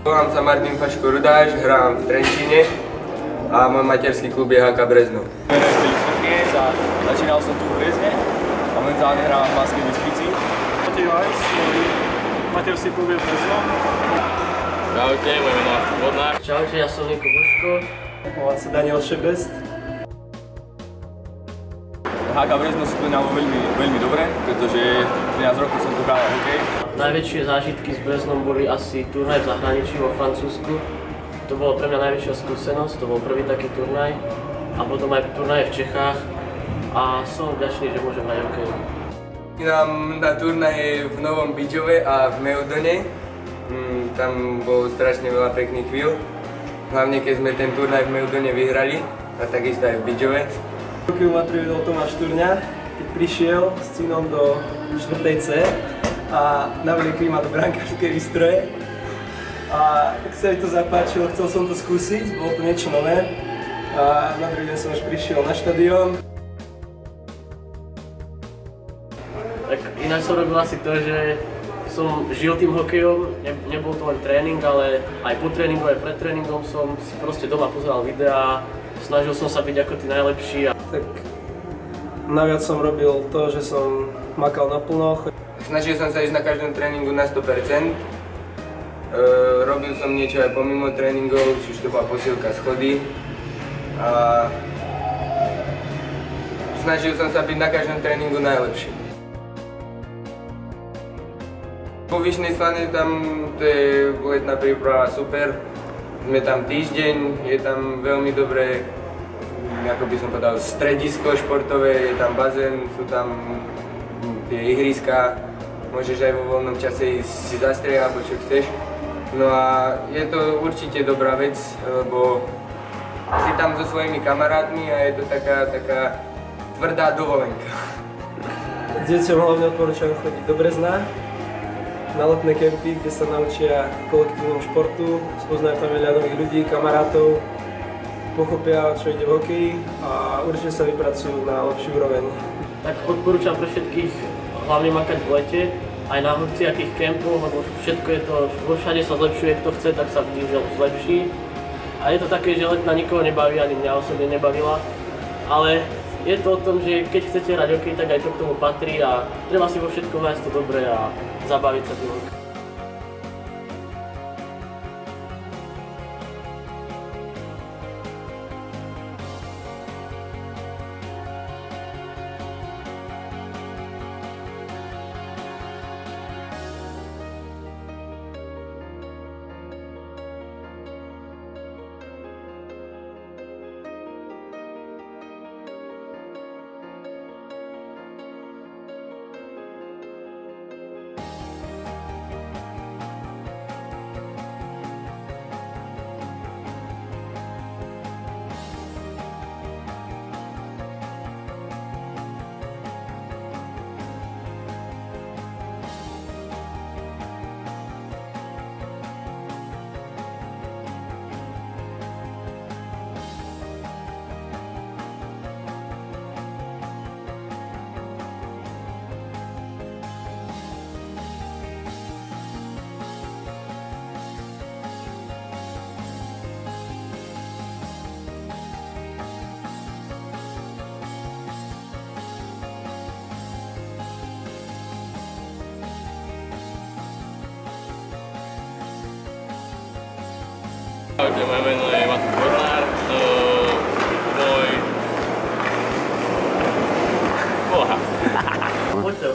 Volám sa Martin Faško Rudáš, hrám v Trenčíne a môj materský klub je HK Brezno. Začínal som tu v Brezne a momentálne hrám v Banskej Bystrici. Matej Vajs, materský klub je v Brezno. Čaute, moje meno je Vodnár. Čaute, ja som Niko Božko. Volám sa Daniel Šebest. HK Brezno si splňalo veľmi dobre, pretože 13 rokov som tu hral hokej. Najväčšie zážitky s Breznom boli asi turnaj v zahraničí vo Francúzsku. To bolo pre mňa najväčšia skúsenosť, to bol prvý taký turnaj. A potom aj turnaje v Čechách a som vďačný, že môžem hrať hokej. Nám na turnaje v Novom Bydžove a v Meudone. Tam bolo strašne veľa pekných chvíľ. Hlavne keď sme ten turnaj v Meudone vyhrali a takisto aj v Bydžove. Hokej ma priviedol Tomáš Turňa, keď prišiel s synom do 4. C a navliekli ma do brankárskej výstroje. A tak sa mi to zapáčilo, chcel som to skúsiť, bolo to niečo nové. A na druhý deň som už prišiel na štadión. Tak ináč som robil asi to, že som žil tým hokejom, nebol to len tréning, ale aj po tréningu, aj pred tréningom som si proste doma pozeral videá, snažil som sa byť ako tí najlepší. Tak naviac som robil to, že som makal naplno. Snažil som sa ísť na každom tréningu na 100%. Robil som niečo aj pomimo tréningov, či už to bola posilka schody. A snažil som sa byť na každom tréningu najlepší. Po Vyšnej Slanej tam to je letná príprava super. Sme tam týždeň, je tam veľmi dobré, ako by som povedal, stredisko športové, je tam bazén, sú tam tie ihriska, môžeš aj vo voľnom čase ísť si zastrieľať alebo čo chceš. No a je to určite dobrá vec, lebo si tam so svojimi kamarátmi a je to taká tvrdá dovolenka. Deťom hlavne odporúčam chodiť do Brezna, na letné kempy, kde sa naučia kolektívnom športu, spoznajú tam veľa nových ľudí, kamarátov, pochopia, čo ide v hokeji a určite sa vypracujú na lepší úroveň. Tak odporúčam pre všetkých hlavne makať v lete, aj na hociakých kempoch, lebo všetko je to, všade sa zlepšuje, kto chce, tak sa vždy zlepší. A je to také, že letná nikoho nebaví, ani mňa osobne nebavila, ale je to o tom, že keď chcete hrať hokej, tak aj to k tomu patrí a treba si vo všetkom nájsť to dobré a zabaviť sa tým hokejom. Čaute, moje meno je Matúš Vodnár. Môj... Boha. Poď to.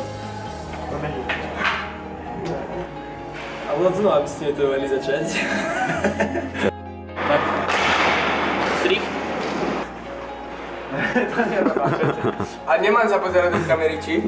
A moc znova, aby ste mi to mohli začať. Tak. Strich. A nemám sa pozerať do kamery, či?